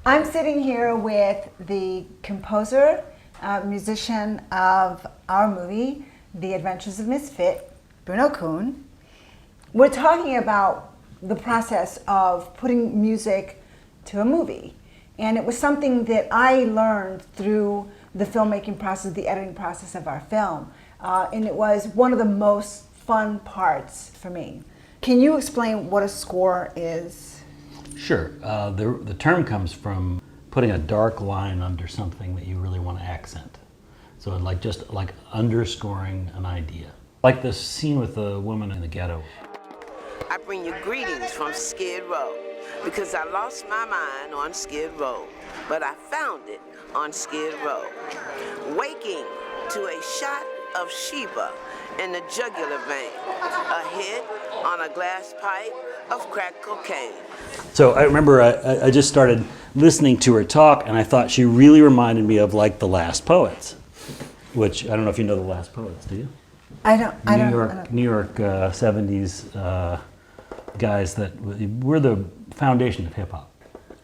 I'm sitting here with the composer, musician of our movie, The Adventures of Misfit, Bruno Coon. We're talking about the process of putting music to a movie. And it was something that I learned through the filmmaking process, the editing process of our film. And it was one of the most fun parts for me. Can you explain what a score is? Sure. The term comes from putting a dark line under something that you really want to accent. So just like underscoring an idea. Like this scene with the woman in the ghetto. I bring you greetings from Skid Row because I lost my mind on Skid Row, but I found it on Skid Row. Waking to a shot of Sheba in the jugular vein, a hit on a glass pipe of crack cocaine. So I remember I just started listening to her talk, and I thought she really reminded me of like The Last Poets, which I don't know if you know The Last Poets, do you? New York 70s guys that were the foundation of hip hop.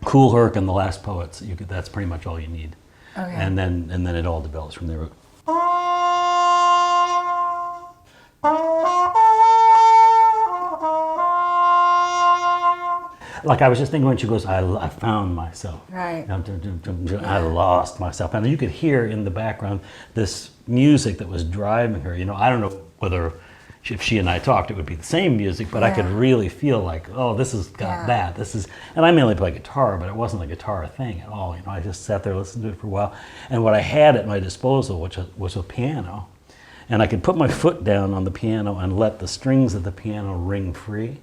Kool Herc and The Last Poets. That's pretty much all you need. Okay. And then it all develops from there. Like I was just thinking when she goes, I found myself. Right. I lost myself. And you could hear in the background this music that was driving her. You know, I don't know whether if she and I talked, it would be the same music, but I could really feel like, oh, this has got that. This is, and I mainly play guitar, but it wasn't a guitar thing at all. You know, I just sat there, listened to it for a while. And what I had at my disposal, which was a piano, and I could put my foot down on the piano and let the strings of the piano ring free.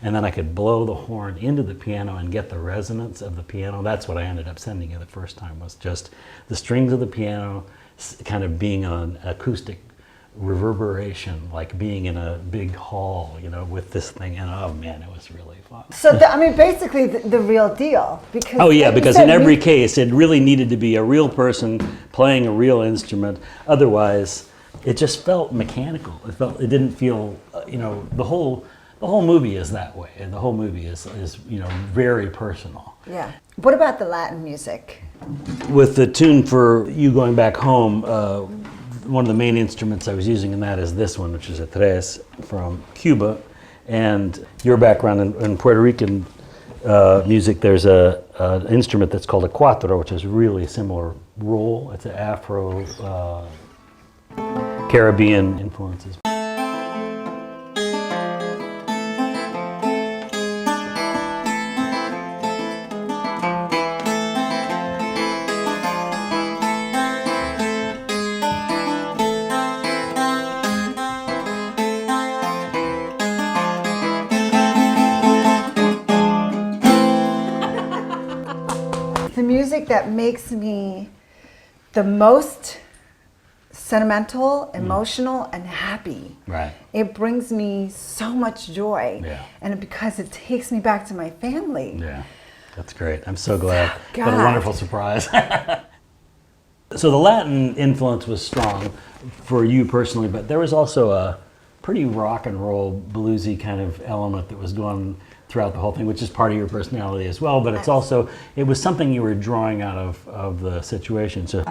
And then I could blow the horn into the piano and get the resonance of the piano. That's what I ended up sending you the first time, was just the strings of the piano kind of being an acoustic reverberation, like being in a big hall, you know, with this thing. And oh man, it was really fun. So, basically the real deal. Because because in every case, it really needed to be a real person playing a real instrument. Otherwise, it just felt mechanical. It didn't feel, the whole movie is that way, and the whole movie is very personal. Yeah. What about the Latin music? With the tune for You Going Back Home, one of the main instruments I was using in that is this one, which is a tres from Cuba. And your background in Puerto Rican music, there's an instrument that's called a cuatro, which is really a similar roll. It's an Afro Caribbean influences. The music that makes me the most sentimental, emotional, and happy. Right. It brings me so much joy. Yeah. And because it takes me back to my family. Yeah, that's great. I'm so glad. God. What a wonderful surprise. So the Latin influence was strong for you personally, but there was also a pretty rock and roll, bluesy kind of element that was going throughout the whole thing, which is part of your personality as well, but it's also, it was something you were drawing out of the situation. So.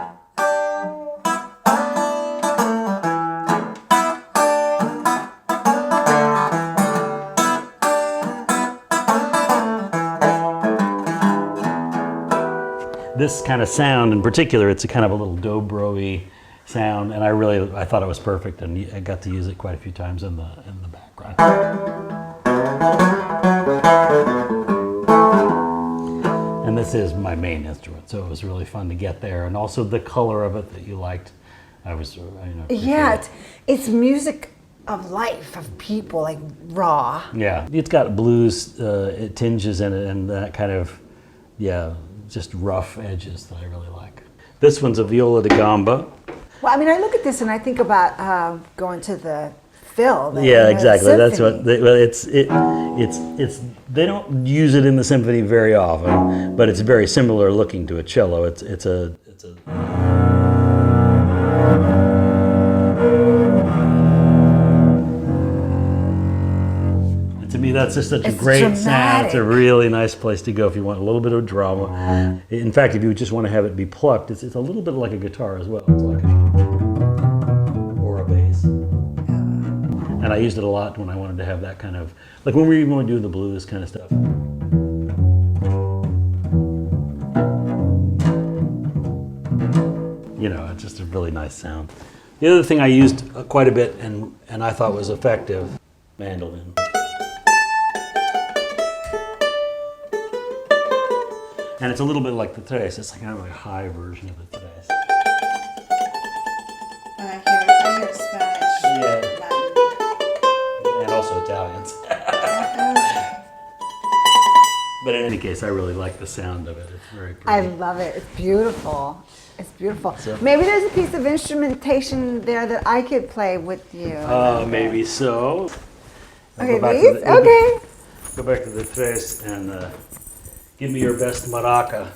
This kind of sound in particular, it's a kind of a little dobro-y sound, and I thought it was perfect, and I got to use it quite a few times in the background. And this is my main instrument, so it was really fun to get there, and also the color of it that you liked. It's music of life, of people, like raw. Yeah, it's got blues tinges in it, and that kind of, just rough edges that I really like. This one's a viola da gamba. Well, I mean, I look at this and I think about going to the Phil. Exactly. That's what. It's. They don't use it in the symphony very often, but it's very similar looking to a cello. It's a. that's just such a It's great sound. It's a dramatic. really nice place to go if you want a little bit of drama. In fact, if you just want to have it be plucked, it's a little bit like a guitar as well. It's like or a bass. And I used it a lot when I wanted to have that kind of, like when we even want to do the blues kind of stuff. You know, it's just a really nice sound. The other thing I used quite a bit and I thought was effective, mandolin. And it's a little bit like the tres. It's like kind of like a high version of the tres. I hear Spanish, Yeah. Latin. And also Italians. But in any case, I really like the sound of it. It's very pretty. I love it. It's beautiful. It's beautiful. So- Maybe there's a piece of instrumentation there that I could play with you. Maybe so. I'll Okay, go back to these? the- Okay. Go back to the tres and give me your best maraca.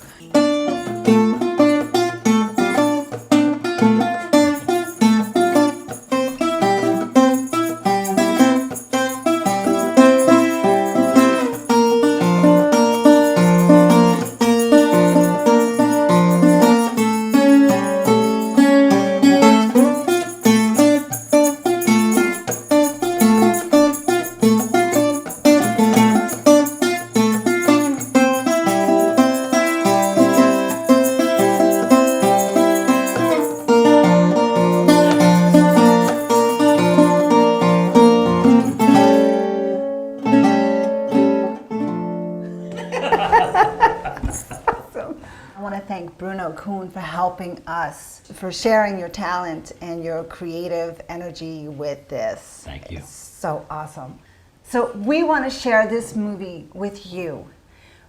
I want to thank Bruno Coon for helping us, for sharing your talent and your creative energy with this. Thank you. It's so awesome. So we want to share this movie with you.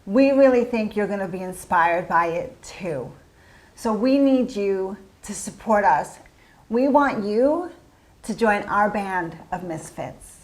We really think you're going to be inspired by it too. So we need you to support us. We want you to join our band of misfits.